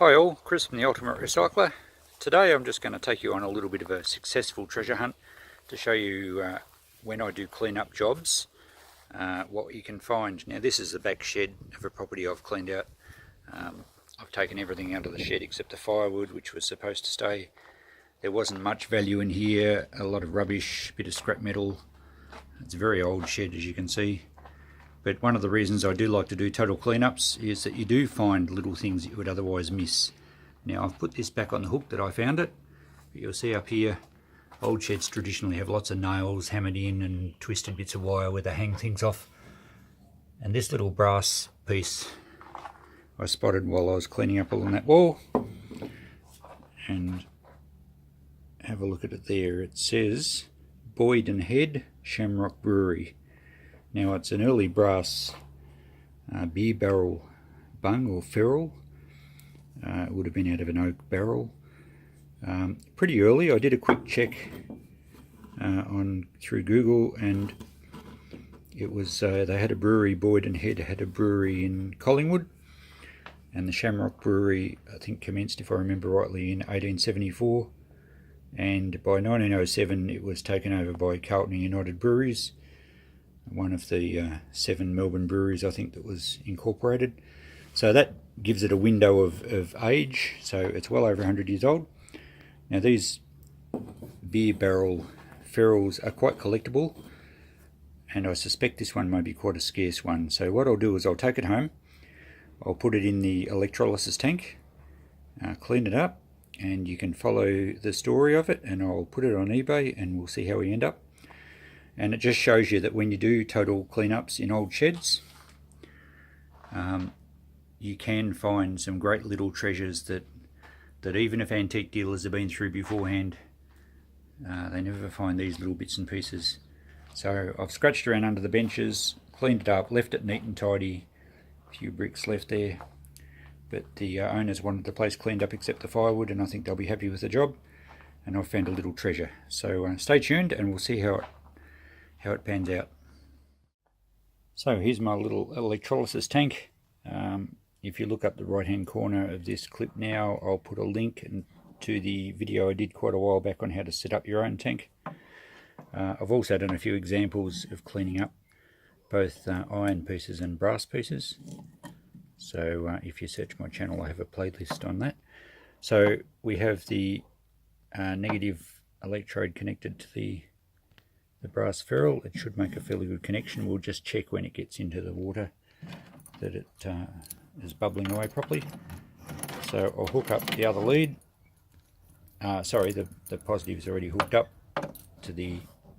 Hi all, Chris from the Ultimate Recycler. Today I'm just going to take you on a little bit of a successful treasure hunt to show you when I do clean up jobs, what you can find. Now this is the back shed of a property I've cleaned out. I've taken everything out of the shed except the firewood, which was supposed to stay. There wasn't much value in here, a lot of rubbish, bit of scrap metal. It's a very old shed, as you can see. But one of the reasons I do like to do total cleanups is that you do find little things that you would otherwise miss. Now I've put this back on the hook that I found it. But you'll see up here, old sheds traditionally have lots of nails hammered in and twisted bits of wire where they hang things off. And this little brass piece I spotted while I was cleaning up along that wall. And have a look at it there. It says Boyd and Head Shamrock Brewery. Now it's an early brass beer barrel bung or ferrule. It would have been out of an oak barrel. Pretty early. I did a quick check through Google, and it was they had a brewery. Boyd and Head had a brewery in Collingwood, and the Shamrock Brewery I think commenced, if I remember rightly, in 1874, and by 1907 it was taken over by Carlton United Breweries, one of the 7 Melbourne breweries I think that was incorporated. So that gives it a window of age, so it's well over 100 years old. Now these beer barrel ferrules are quite collectible, and I suspect this one may be quite a scarce one. So what I'll do is I'll take it home, I'll put it in the electrolysis tank, clean it up, and you can follow the story of it, and I'll put it on eBay and we'll see how we end up. And it just shows you that when you do total cleanups in old sheds, you can find some great little treasures that even if antique dealers have been through beforehand, they never find these little bits and pieces. So I've scratched around under the benches, cleaned it up, left it neat and tidy. A few bricks left there, but the owners wanted the place cleaned up except the firewood, and I think they'll be happy with the job. And I've found a little treasure. So stay tuned and we'll see how it pans out. So here's my little electrolysis tank. If you look up the right hand corner of this clip now, I'll put a link to the video I did quite a while back on how to set up your own tank. I've also done a few examples of cleaning up both iron pieces and brass pieces. So if you search my channel, I have a playlist on that. So we have the negative electrode connected to the brass ferrule. It should make a fairly good connection. We'll just check when it gets into the water that it is bubbling away properly. So I'll hook up the other lead. Sorry, the positive is already hooked up to the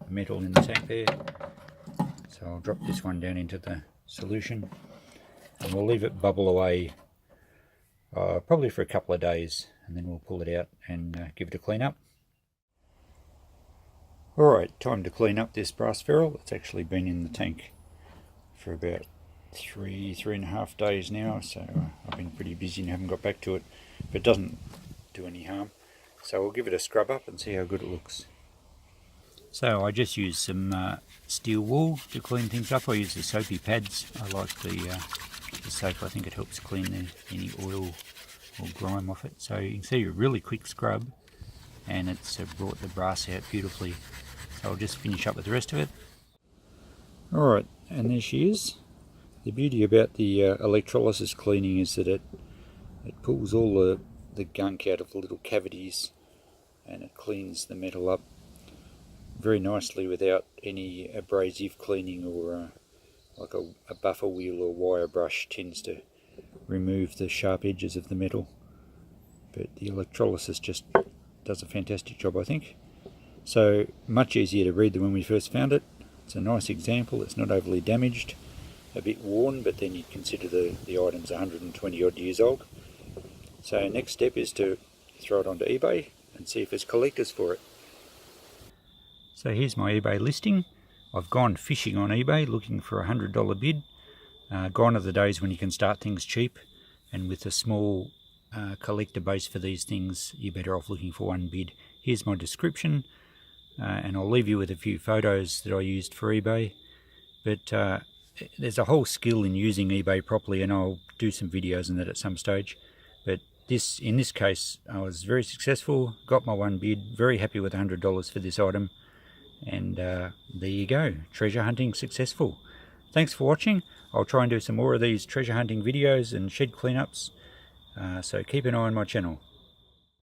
metal in the tank there. So I'll drop this one down into the solution and we'll leave it bubble away probably for a couple of days, and then we'll pull it out and give it a clean up. Alright, time to clean up this brass ferrule. It's actually been in the tank for about three and a half days now, so I've been pretty busy and haven't got back to it, but it doesn't do any harm. So we'll give it a scrub up and see how good it looks. So I just used some steel wool to clean things up. I use the soapy pads. I like the soap. I think it helps clean any oil or grime off it. So you can see a really quick scrub, and it's brought the brass out beautifully. So I'll just finish up with the rest of it. Alright, and there she is. The beauty about the electrolysis cleaning is that it pulls all the gunk out of the little cavities, and it cleans the metal up very nicely without any abrasive cleaning, or like a buffer wheel or wire brush tends to remove the sharp edges of the metal. But the electrolysis just does a fantastic job, I think. So much easier to read than when we first found it. It's a nice example. It's not overly damaged, a bit worn, but then you consider the item's 120 odd years old. So next step is to throw it onto eBay and see if there's collectors for it. So here's my eBay listing. I've gone fishing on eBay looking for a $100 bid. Gone are the days when you can start things cheap, and with a small collector base for these things, you're better off looking for one bid. Here's my description, and I'll leave you with a few photos that I used for eBay. But there's a whole skill in using eBay properly, and I'll do some videos on that at some stage. But in this case, I was very successful, got my one bid, very happy with $100 for this item, and there you go, treasure hunting successful. Thanks for watching. I'll try and do some more of these treasure hunting videos and shed cleanups, so keep an eye on my channel.